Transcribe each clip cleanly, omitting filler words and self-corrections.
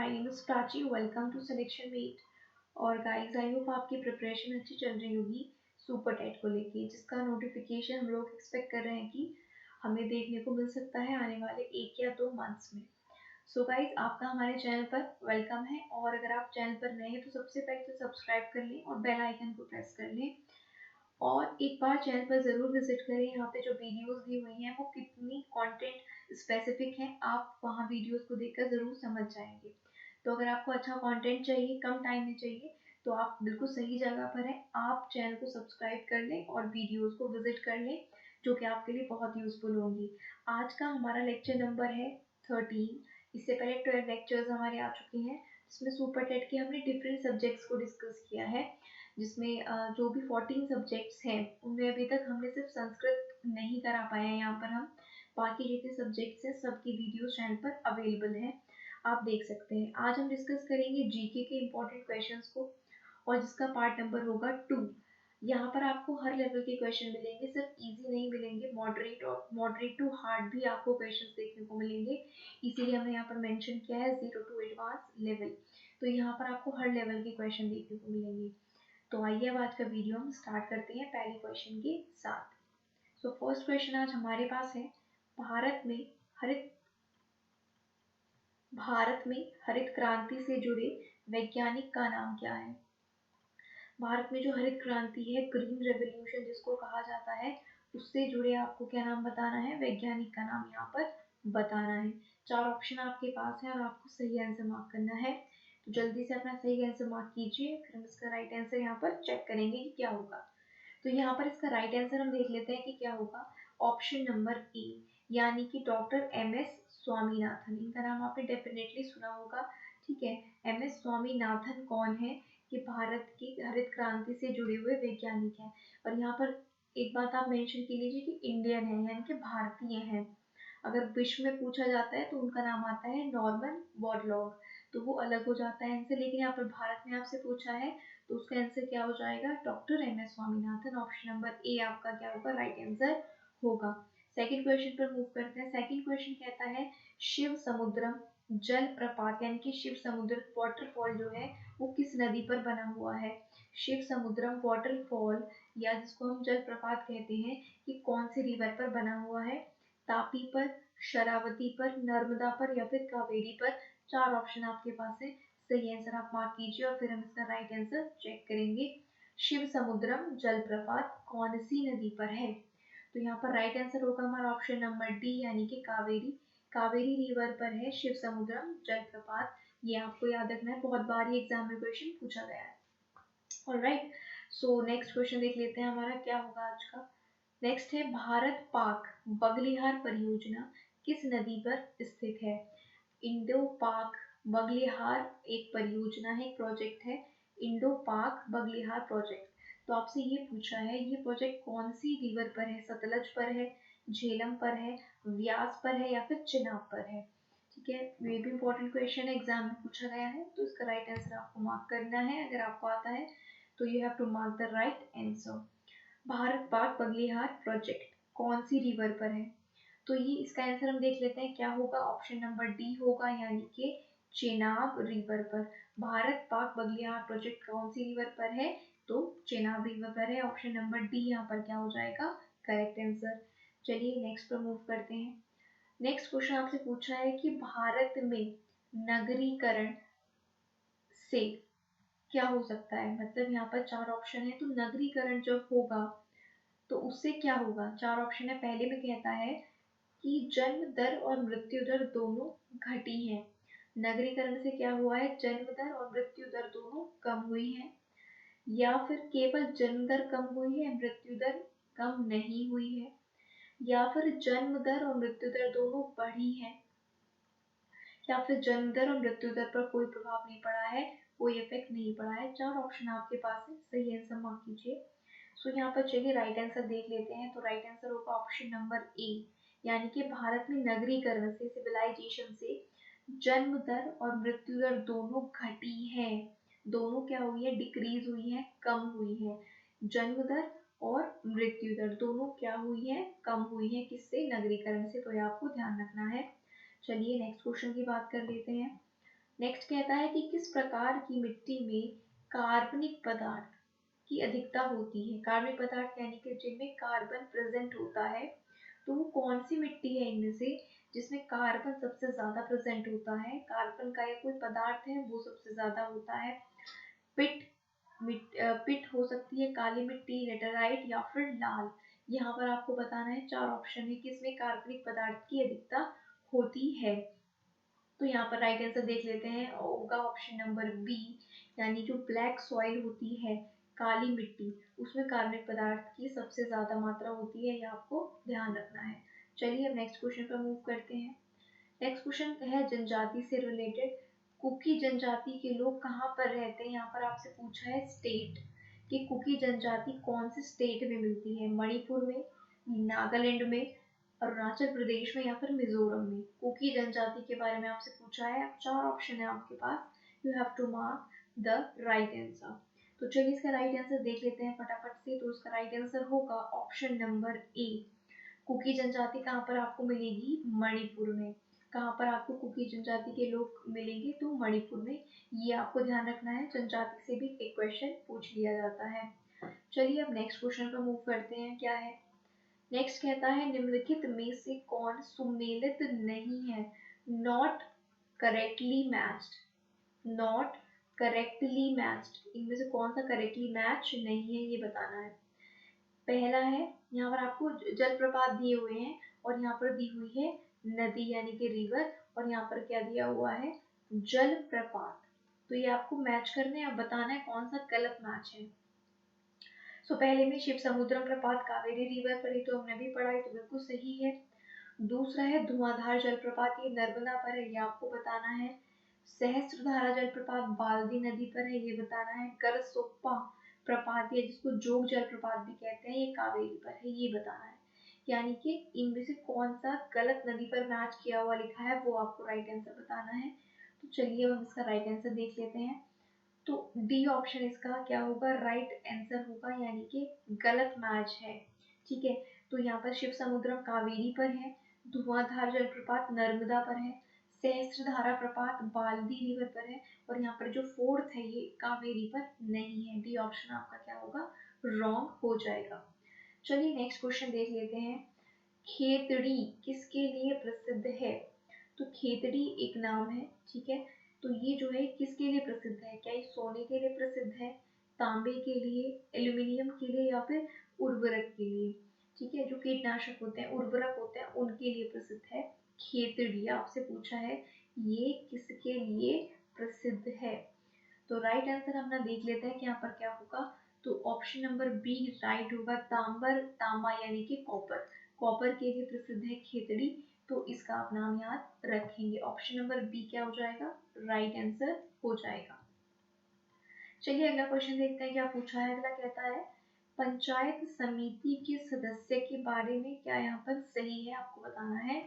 My name is Prachi, welcome to selection meet. और guys I hope आपकी preparation अच्छी चल रही होगी सुपर टेट को लेके, जिसका नोटिफिकेशन हम लोग एक्सपेक्ट कर रहे हैं कि हमें देखने को मिल सकता है आने वाले 1 या 2 मंथ्स में। सो गाइस आपका हमारे चैनल पर वेलकम है, और अगर आप चैनल पर नए हैं तो सबसे पहले तो सब्सक्राइब कर लें और बेल आइकन को प्रेस कर लें, और एक बार चैनल पर ज़रूर विजिट करें। यहाँ पे जो वीडियोस दी हुई हैं वो कितनी कंटेंट स्पेसिफिक है, आप वहाँ वीडियोस को देखकर ज़रूर समझ जाएंगे। तो अगर आपको अच्छा कंटेंट चाहिए, कम टाइम में चाहिए, तो आप बिल्कुल सही जगह पर हैं। आप चैनल को सब्सक्राइब कर लें और वीडियोस को विजिट कर लें, जो कि आपके लिए बहुत यूज़फुल होंगी। आज का हमारा लेक्चर नंबर है 13। इससे पहले 12 लेक्चर्स हमारे आ चुके हैं, जिसमें सुपर टेट के हमने डिफरेंट सब्जेक्ट्स को डिस्कस किया है, जिसमें जो भी 14 सब्जेक्ट्स हैं उनमें अभी तक हमने सिर्फ संस्कृत नहीं करा पाया है। यहाँ पर हम बाकी जितने सब्जेक्ट्स हैं सबकी वीडियो चैनल पर अवेलेबल है, आप देख सकते हैं। आज हम डिस्कस करेंगे जीके के इम्पोर्टेंट क्वेश्चंस को, और जिसका पार्ट नंबर होगा 2। यहाँ पर आपको हर लेवल के क्वेश्चन मिलेंगे, सिर्फ इजी नहीं मिलेंगे, मॉडरेट और मॉडरेट टू हार्ड भी आपको क्वेश्चंस देखने को मिलेंगे। इसीलिए हमने यहाँ पर मेंशन किया है 0 to एडवांस लेवल। तो यहाँ पर आपको हर लेवल के क्वेश्चन देखने को मिलेंगे। तो आइए अब आज का वीडियो हम स्टार्ट करते हैं पहले क्वेश्चन के साथ। सो फर्स्ट क्वेश्चन आज हमारे पास है, भारत में हरित क्रांति से जुड़े वैज्ञानिक का नाम क्या है। भारत में जो हरित क्रांति है, ग्रीन रेवोल्यूशन जिसको कहा जाता है, उससे जुड़े आपको क्या नाम बताना है, वैज्ञानिक का नाम यहाँ पर बताना है। 4 ऑप्शन आपके पास है और आपको सही आंसर मार्क करना है। तो जल्दी से अपना सही आंसर मार्क कीजिए, फिर हम इसका राइट आंसर यहाँ पर चेक करेंगे कि क्या होगा। तो यहाँ पर इसका राइट आंसर हम देख लेते हैं कि क्या होगा। ऑप्शन नंबर ए, यानी कि डॉक्टर MS स्वामीनाथन। इनका नाम आपने डेफिनेटली सुना होगा, ठीक है। MS स्वामीनाथन कौन है, कि भारत की हरित क्रांति से जुड़े हुए वैज्ञानिक हैं। और यहाँ पर एक बात आप मेंशन की लीजिए कि इंडियन है, यानी कि भारतीय हैं। अगर विश्व में पूछा जाता है तो उनका नाम आता है नॉर्मन बोरलॉग, तो वो अलग हो जाता है इनसे। लेकिन यहाँ पर भारत में आपसे पूछा है तो उसका आंसर क्या हो जाएगा, doctor MS Swaminathan. Option number A आपका क्या होगा, राइट आंसर होगा। सेकंड क्वेश्चन पर मूव करते हैं। सेकंड क्वेश्चन कहता है, शिव समुद्रम जल प्रपात, यानी कि शिव समुद्र वाटरफॉल जो है वो किस नदी पर बना हुआ है। शिव समुद्रम वाटरफॉल, या जिसको हम जल प्रपात कहते हैं, कि कौन सी रिवर पर बना हुआ है। तापी पर, शरावती पर, नर्मदा पर, या फिर कावेरी पर। 4 ऑप्शन आपके पास है, सही आंसर आप मार्क कीजिए और फिर हम इसका राइट आंसर चेक करेंगे। शिव समुद्रम जलप्रपात कौन सी नदी पर है। तो यहाँ पर राइट आंसर होगा हमारा ऑप्शन नंबर डी, यानी कि कावेरी। कावेरी रिवर पर है शिव समुद्रम जलप्रपात। ये आपको याद रखना है, बहुत बार ये एग्जाम में क्वेश्चन पूछा गया है। ऑलराइट, सो नेक्स्ट क्वेश्चन देख लेते हैं हमारा क्या होगा आज का। नेक्स्ट है, भारत पाक बगलिहार परियोजना किस नदी पर स्थित है। इंडो पाक बगलिहार एक परियोजना है, एक प्रोजेक्ट है, इंडो पाक बगलिहार प्रोजेक्ट। तो आपसे ये पूछा है, ये प्रोजेक्ट कौन सी रिवर पर है, सतलज पर है, झेलम पर है, व्यास पर है, या फिर चिनाब पर है। ठीक है, ये भी इंपॉर्टेंट क्वेश्चन है, एग्जाम में पूछा गया है, तो इसका राइट आंसर आपको मार्क करना है। अगर आपको आता है तो you have to mark the right answer. Bharat Pak Baglihar project कौन सी रिवर पर है। तो ये इसका आंसर हम देख लेते हैं क्या होगा। ऑप्शन नंबर डी होगा, यानी कि चेनाब रिवर पर। भारत पाक बगलिहार प्रोजेक्ट कौन सी रिवर पर है, तो चेनाब रिवर पर है। ऑप्शन नंबर डी यहाँ पर क्या हो जाएगा, करेक्ट आंसर। चलिए नेक्स्ट पर मूव करते हैं। नेक्स्ट क्वेश्चन आपसे पूछा है कि भारत में नगरीकरण से क्या हो सकता है। मतलब यहाँ पर 4 ऑप्शन है, तो नगरीकरण जब होगा तो उससे क्या होगा। 4 ऑप्शन है, पहले में कहता है कि जन्म दर और मृत्यु दर दोनों घटी हैं। नगरीकरण से क्या हुआ है, जन्म दर और मृत्यु दर दोनों कम हुई है। या फिर केवल जन्म दर कम हुई है, मृत्यु दर कम नहीं हुई है। या फिर जन्म दर और मृत्यु दर दोनों बढ़ी है। या फिर जन्म दर और मृत्यु दर पर कोई प्रभाव नहीं पड़ा है, कोई इफेक्ट नहीं पड़ा है। 4 ऑप्शन आपके पास है, सही आंसर मार्क कीजिए। सो यहाँ पर चलिए राइट आंसर देख लेते हैं। तो राइट आंसर होगा ऑप्शन नंबर ए, यानी कि भारत में नगरीकरण से, सिविलाइजेशन से जन्म दर और मृत्यु दर दोनों घटी है। दोनों क्या हुई है, डिक्रीज हुई है, कम हुई है। जन्म दर और मृत्यु दर दोनों क्या हुई है, कम हुई है। किससे, नगरीकरण से। तो ये आपको ध्यान रखना है। चलिए नेक्स्ट क्वेश्चन की बात कर लेते हैं। नेक्स्ट कहता है कि किस प्रकार की मिट्टी में कार्बनिक पदार्थ की अधिकता होती है। कार्बनिक पदार्थ यानी कि जिनमें कार्बन प्रेजेंट होता है, तो वो कौन सी मिट्टी है इनमें से जिसमें कार्बन सबसे ज्यादा प्रेजेंट होता है। कार्बन का एक कोई पदार्थ है वो सबसे ज्यादा होता है। पिट पिट हो सकती है, काली मिट्टी, लेटेराइट या फिर लाल। यहाँ पर आपको बताना है, चार ऑप्शन है कि इसमें कार्बनिक पदार्थ की अधिकता होती है। तो यहाँ पर राइट आंसर देख लेते हैं, होगा ऑप्शन नंबर बी, यानी जो ब्लैक सॉइल होती है, काली मिट्टी, उसमें कार्बनिक पदार्थ की सबसे ज्यादा मात्रा होती है, ये आपको ध्यान रखना है। चलिए अब नेक्स्ट क्वेश्चन पर मूव करते हैं। नेक्स्ट क्वेश्चन है जनजाति से रिलेटेड। कुकी जनजाति के लोग कहाँ पर रहते हैं। यहाँ पर आपसे पूछा है स्टेट, कि कुकी जनजाति कौन से स्टेट में मिलती है। मणिपुर में, नागालैंड में, अरुणाचल प्रदेश में या फिर मिजोरम में। कुकी जनजाति के बारे में आपसे पूछा है। अब चार ऑप्शन है आपके पास, you have to mark the right answer. तो चलिए इसका राइट आंसर देख लेते हैं फटाफट से। तो उसका राइट आंसर होगा ऑप्शन नंबर ए। कुकी जनजाति कहाँ पर आपको मिलेगी, मणिपुर में। कहाँ पर आपको कुकी जनजाति के लोग मिलेंगे, तो मणिपुर में। ये आपको ध्यान रखना है, जनजाति से भी एक क्वेश्चन पूछ लिया जाता है। चलिए अब नेक्स्ट क्वेश्चन पर मूव करते हैं, क्या है। नेक्स्ट कहता है निम्नलिखित में से कौन सुमेलित नहीं है। Not correctly matched, not correctly matched, इनमें से कौन सा करेक्टली मैच नहीं है, ये बताना है। पहला है, यहाँ पर आपको जलप्रपात दिए हुए हैं और यहाँ पर दी हुई है नदी यानी कि रिवर, और यहाँ पर क्या दिया हुआ है, जलप्रपात। तो ये आपको मैच करने हैं, अब बताना है कौन सा गलत मैच है। सो पहले में शिव समुद्रम प्रपात कावेरी रिवर पर, ही तो हमने भी पढ़ा है, तो बिल्कुल सही है। दूसरा है धुआंधार जलप्रपात, ये नर्मदा पर है, ये आपको बताना है। सहस्त्रधारा जलप्रपात बाल्दी नदी पर है, ये बताना है। करसोप्पा प्रपात, ये जिसको जोग जलप्रपात भी कहते हैं, ये कावेरी पर है, ये बताना है। यानी कि इनमें से कौन सा गलत नदी पर मैच किया हुआ लिखा है, वो आपको राइट आंसर बताना है। तो चलिए हम इसका राइट आंसर देख लेते हैं। तो डी ऑप्शन इसका क्या होगा, राइट आंसर होगा, यानी कि गलत मैच है। ठीक है, तो यहाँ पर शिव समुद्रम कावेरी पर है, धुआंधार जलप्रपात नर्मदा पर है, सहस्त्रधारा प्रपात बाल्दी रिवर पर है, और यहाँ पर जो फोर्थ है ये कावेरी पर नहीं है। डी ऑप्शन आपका क्या होगा, रॉन्ग हो जाएगा। चलिए नेक्स्ट क्वेश्चन देख लेते हैं। खेतड़ी किसके लिए प्रसिद्ध है। तो खेतड़ी एक नाम है, ठीक है। तो ये जो है किसके लिए प्रसिद्ध है, क्या ये सोने के लिए प्रसिद्ध है, तांबे के लिए, एल्यूमिनियम के लिए, या फिर उर्वरक के लिए। ठीक है, जो कीटनाशक होते हैं, उर्वरक होते हैं, उनके लिए प्रसिद्ध है खेतड़ी। आपसे पूछा है ये किसके लिए प्रसिद्ध है। तो राइट आंसर हम ना देख लेते हैं कि यहाँ पर क्या होगा। तो ऑप्शन नंबर बी राइट होगा, तांबर, तांबा यानी कि कॉपर, कॉपर के लिए प्रसिद्ध है खेतड़ी। तो इसका आप नाम याद रखेंगे, ऑप्शन नंबर बी क्या हो जाएगा, राइट आंसर हो जाएगा। चलिए अगला क्वेश्चन देखते हैं क्या पूछा है। अगला कहता है पंचायत समिति के सदस्य के बारे में क्या यहाँ पर सही है, आपको बताना है।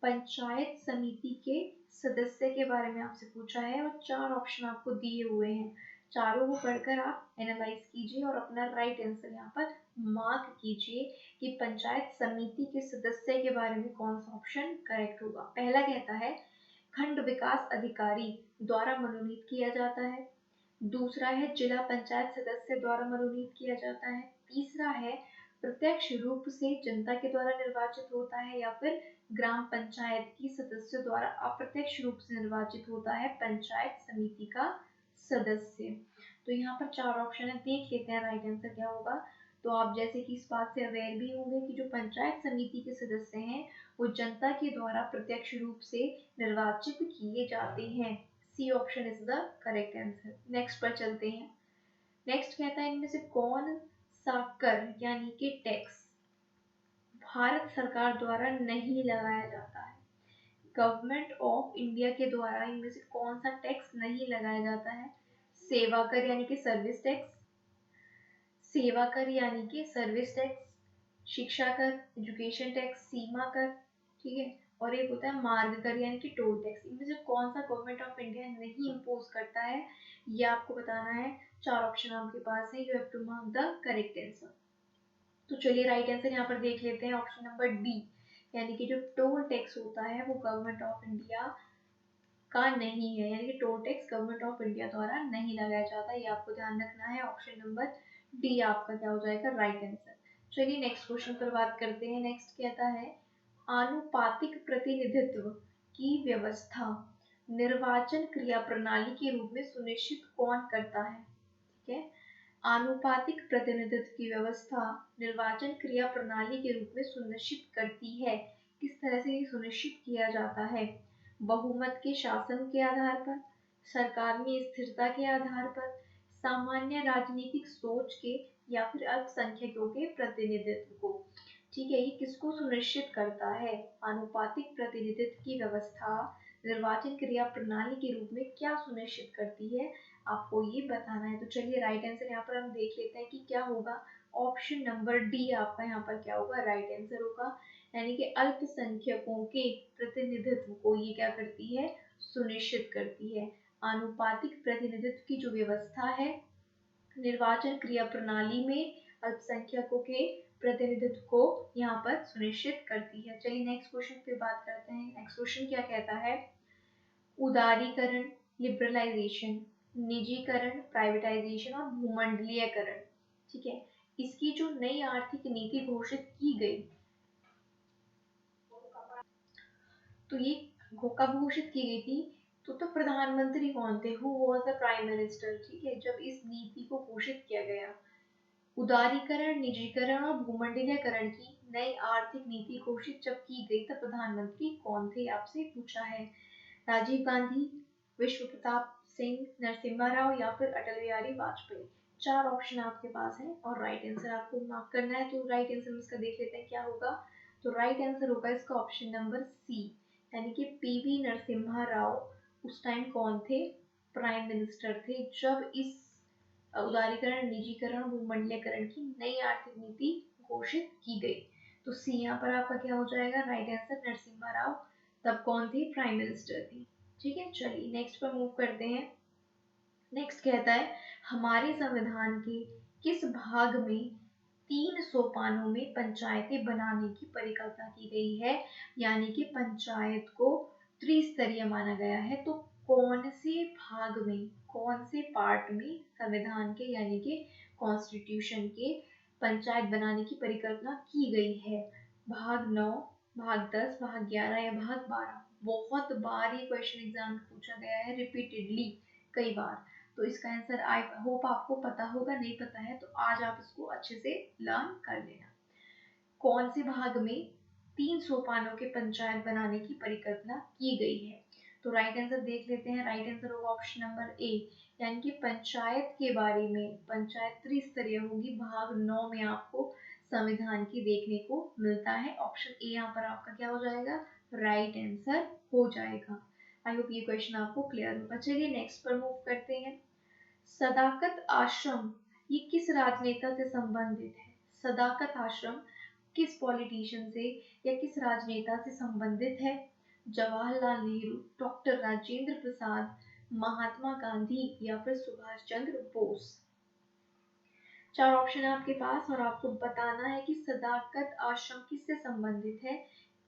पंचायत समिति के सदस्य के बारे में आपसे पूछा है और चार ऑप्शन आपको दिए हुए हैं। चारों को पढ़कर आप एनालाइज कीजिए और अपना राइट आंसर यहाँ पर मार्क कीजिए कि पंचायत समिति के सदस्य के बारे में कौन सा ऑप्शन करेक्ट होगा। पहला कहता है खंड विकास अधिकारी द्वारा मनोनीत किया जाता है। दूसरा है जिला पंचायत सदस्य द्वारा मनोनीत किया जाता है। तीसरा है प्रत्यक्ष रूप से जनता के द्वारा निर्वाचित होता है, या फिर ग्राम पंचायत की सदस्यों द्वारा अप्रत्यक्ष रूप से निर्वाचित होता है पंचायत समिति का सदस्य। तो यहाँ पर चार ऑप्शन है, देख लेते हैं राइट आंसर क्या होगा। तो आप जैसे कि इस बात से अवेयर भी होंगे कि जो पंचायत समिति के सदस्य हैं वो जनता के द्वारा प्रत्यक्ष रूप से निर्वाचित किए जाते हैं। C option is the correct answer. Next पर चलते हैं। नेक्स्ट कहता है इनमें से कौन सा कर यानी कि टैक्स भारत सरकार द्वारा नहीं लगाया जाता है। गवर्नमेंट ऑफ इंडिया के द्वारा इनमें से कौन सा टैक्स नहीं लगाया जाता है। सेवा कर यानी कि सर्विस टैक्स, सेवा कर यानी कि सर्विस टैक्स, शिक्षा कर, एजुकेशन टैक्स, सीमा कर, ठीक है, और एक होता है मार्ग कर यानी कि टोल टैक्स। इनमें से कौन सा गवर्नमेंट ऑफ इंडिया नहीं इम्पोज करता है, ये आपको बताना है। चार ऑप्शन आपके पास है, you have to mark the correct answer. तो चलिए राइट आंसर यहाँ पर देख लेते हैं, ऑप्शन नंबर डी, यानी कि जो टोल टैक्स होता है वो गवर्नमेंट ऑफ इंडिया का नहीं है, यानी कि toll tax government of India द्वारा नहीं लगाया जाता, ये आपको ध्यान रखना है। ऑप्शन नंबर डी आपका क्या हो जाएगा राइट आंसर। चलिए नेक्स्ट क्वेश्चन पर बात करते हैं। नेक्स्ट कहता है आनुपातिक प्रतिनिधित्व की व्यवस्था निर्वाचन क्रिया प्रणाली के रूप में सुनिश्चित कौन करता है? ठीक है, आनुपातिक प्रतिनिधित्व की व्यवस्था निर्वाचन क्रिया प्रणाली के रूप में सुनिश्चित करती है। किस तरह से ये सुनिश्चित किया जाता है? बहुमत के शासन के आधार पर, सरकार में स्थिरता के आधार पर, सामान्य राजनीतिक सोच के, या फिर अल्पसंख्यकों के प्रतिनिधित्व को। ठीक है, ये किसको सुनिश्चित करता है? आनुपातिक प्रतिनिधित्व की व्यवस्था निर्वाचन क्रिया प्रणाली के रूप में क्या सुनिश्चित करती है, आपको ये बताना है। तो चलिए राइट आंसर यहाँ पर हम देख लेते हैं कि क्या होगा। ऑप्शन नंबर डी आपका यहाँ पर क्या होगा राइट आंसर होगा, यानी कि अल्पसंख्यकों के प्रतिनिधित्व को ये क्या करती है? सुनिश्चित करती है। आनुपातिक प्रतिनिधित्व की जो व्यवस्था है निर्वाचन क्रिया प्रणाली में अल्पसंख्यकों के प्रतिनिधित्व को यहाँ पर सुनिश्चित करती है। चलिए नेक्स्ट क्वेश्चन पे बात करते हैं। नेक्स्ट क्वेश्चन क्या कहता है? उदारीकरण, लिबरलाइजेशन, निजीकरण, प्राइवेटाइजेशन और भूमंडलीयकरण। ठीक है, इसकी जो नई आर्थिक नीति घोषित की गई, तो ये कब घोषित की गई थी? तो प्रधानमंत्री कौन थे? Who was the prime minister? ठीक है, जब इस नीति को घोषित किया गया, उदारीकरण, निजीकरण और भूमंडलीयकरण की नई आर्थिक नीति घोषित जब की गई तब प्रधानमंत्री कौन थे? आपसे पूछा है। राजीव गांधी, विश्व प्रताप सिंह, नरसिम्हा राव या फिर अटल बिहारी वाजपेयी। चार ऑप्शन आपके पास है और राइट आंसर आपको मार्क करना है। तो राइट आंसर इसका देख लेते हैं क्या होगा। तो राइट आंसर होगा इसका ऑप्शन नंबर सी, यानी कि पीवी नरसिम्हा राव उस टाइम कौन थे? प्राइम मिनिस्टर थे जब इस उदारीकरण, निजीकरण, भूमंडलीकरण की नई आर्थिक नीति घोषित की गई। तो सी यहाँ पर आपका क्या हो जाएगा राइट आंसर, नरसिम्हा राव तब कौन थे? प्राइम मिनिस्टर थे। ठीक है, चलिए नेक्स्ट पर मूव करते हैं। नेक्स्ट कहता है हमारे संविधान के किस भाग में 3 सोपानों में पंचायतें बनाने की परिकल्पना की गई है, यानी कि पंचायत को त्रिस्तरीय माना गया है। तो कौन से भाग में, कौन से पार्ट में संविधान के यानी कि कॉन्स्टिट्यूशन के पंचायत बनाने की परिकल्पना की गई है? भाग 9, भाग 10, भाग 11 या भाग 12? बहुत बार ये क्वेश्चन एग्जाम में पूछा गया है, रिपीटेडली कई बार। तो इसका आंसर आई होप आपको पता होगा, नहीं पता है तो आज आप इसको अच्छे से लर्न कर लेना। कौन से भाग में 3 सोपानों के पंचायत बनाने की परिकल्पना की गई है? तो राइट आंसर देख लेते हैं। राइट आंसर होगा ऑप्शन नंबर ए, यानी कि पंचायत के बारे में, पंचायत त्रिस्तरीय होगी, भाग 9 में आपको संविधान की देखने को मिलता है। ऑप्शन ए यहाँ पर आपका क्या हो जाएगा राइट आंसर हो जाएगा। आई होप ये क्वेश्चन आपको क्लियर होगा। चलिए नेक्स्ट पर मूव करते हैं। सदाकत आश्रम ये किस राजनेता से संबंधित है? सदाकत आश्रम किस पॉलिटिशियन से या किस राजनेता से संबंधित है? जवाहरलाल नेहरू, डॉक्टर राजेंद्र प्रसाद, महात्मा गांधी या फिर सुभाष चंद्र बोस? चार ऑप्शन है आपके पास और आपको बताना है कि सदाकत आश्रम किससे संबंधित है,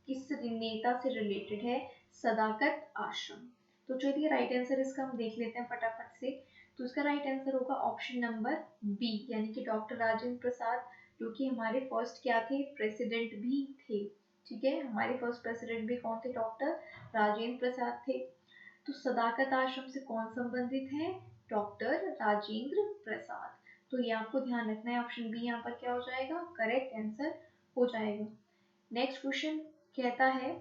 किस नेता से रिलेटेड है सदाकत आश्रम। तो चलिए राइट आंसर इसका हम देख लेते हैं फटाफट से। तो इसका राइट आंसर होगा ऑप्शन नंबर बी, यानी कि डॉक्टर राजेंद्र प्रसाद, जो कि हमारे फर्स्ट क्या थे? प्रेसिडेंट भी थे। ठीक है, हमारे फर्स्ट प्रेसिडेंट भी कौन थे? डॉक्टर राजेंद्र प्रसाद थे। तो सदाकत आश्रम से कौन संबंधित है? डॉक्टर राजेंद्र प्रसाद। तो ये आपको ध्यान रखना है, ऑप्शन बी यहाँ पर क्या हो जाएगा करेक्ट आंसर हो जाएगा। नेक्स्ट क्वेश्चन कहता है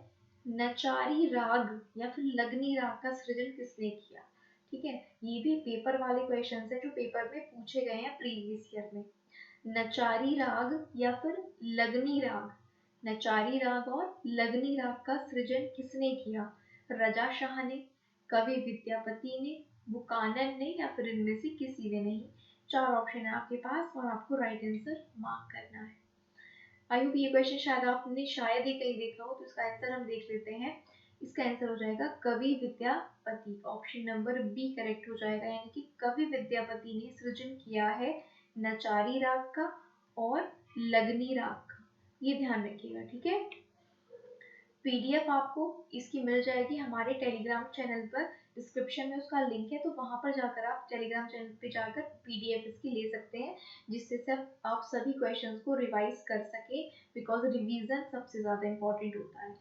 नचारी राग या फिर लगनी राग का सृजन किसने किया? ठीक है, ये भी पेपर वाले क्वेश्चन है जो पेपर में पूछे गए हैं प्रीवियस ईयर में। नचारी राग या फिर लगनी राग, नचारी राग और लगनी राग का सृजन किसने किया? रजा शाह ने, कवि विद्यापति ने, बुकानन ने या फिर इनमें से किसी ने नहीं। चार ऑप्शन है आपके पास और आपको राइट आंसर मार्क करना है। आई होप ये क्वेश्चन शायद आपने शायद ही कहीं देखा हो, तो इसका आंसर हम देख लेते हैं। इसका आंसर हो जाएगा कवि Vidyapati. Option number B correct हो जाएगा, यानी कि कवि विद्यापति ने सृजन किया है नचारी राग का और लगनी राग का। ये ध्यान रखिएगा, ठीक है। पीडीएफ आपको इसकी मिल जाएगी हमारे टेलीग्राम चैनल पर, डिस्क्रिप्शन में उसका लिंक है, तो वहाँ पर जाकर आप टेलीग्राम चैनल पे जाकर पीडीएफ इसकी ले सकते हैं, जिससे सब आप सभी क्वेश्चंस को रिवाइज कर सके, बिकॉज रिवीजन सबसे ज़्यादा इम्पोर्टेंट होता है।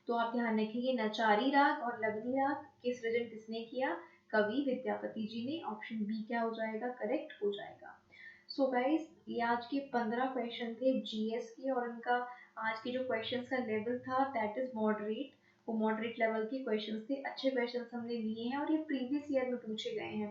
तो आप ध्यान रखेंगे, नचारी राग और लगनी राग के सृजन किसने किया? कवि विद्यापति जी ने। ऑप्शन बी क्या हो जाएगा? करेक्ट हो जाएगा। सो गाइस, ये आज के 15 क्वेश्चन थे जीएस के, और उनका आज के जो क्वेश्चंस का लेवल था दैट इज मॉडरेट। वो मॉडरेट लेवल के क्वेश्चंस थे, अच्छे क्वेश्चंस हमने लिए हैं और ये प्रीवियस ईयर में पूछे गए हैं,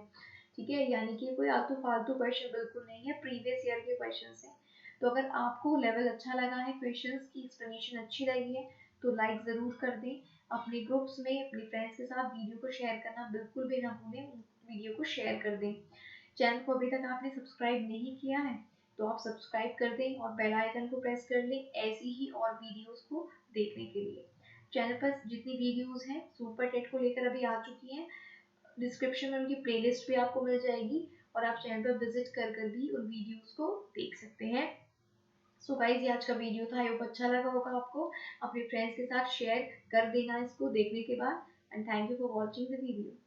ठीक है, यानी कि कोई आलतू फालतू क्वेश्चन बिल्कुल नहीं है, प्रीवियस ईयर के क्वेश्चंस हैं। तो अगर आपको लेवल अच्छा लगा है, क्वेश्चंस की एक्सप्लेनेशन अच्छी लगी है, तो लाइक ज़रूर कर दें। अपने ग्रुप्स में अपने फ्रेंड्स के साथ वीडियो को शेयर करना बिल्कुल भी ना भूलें, वीडियो को शेयर कर दें। चैनल को अभी तक आपने सब्सक्राइब नहीं किया है तो आप सब्सक्राइब कर दें और बेल आइकन को प्रेस कर लें ऐसी ही और वीडियोस को देखने के लिए। चैनल पर जितनी वीडियोस हैं सुपर टेट को लेकर अभी आ चुकी हैं, डिस्क्रिप्शन में उनकी प्लेलिस्ट भी आपको मिल जाएगी, और आप चैनल पर विजिट कर कर भी उन वीडियोस को देख सकते हैं। सो गाइज, ये आज का वीडियो था, आई होप अच्छा लगा होगा आपको। अपने फ्रेंड्स के साथ शेयर कर देना इसको देखने के बाद, and thank you for watching the video.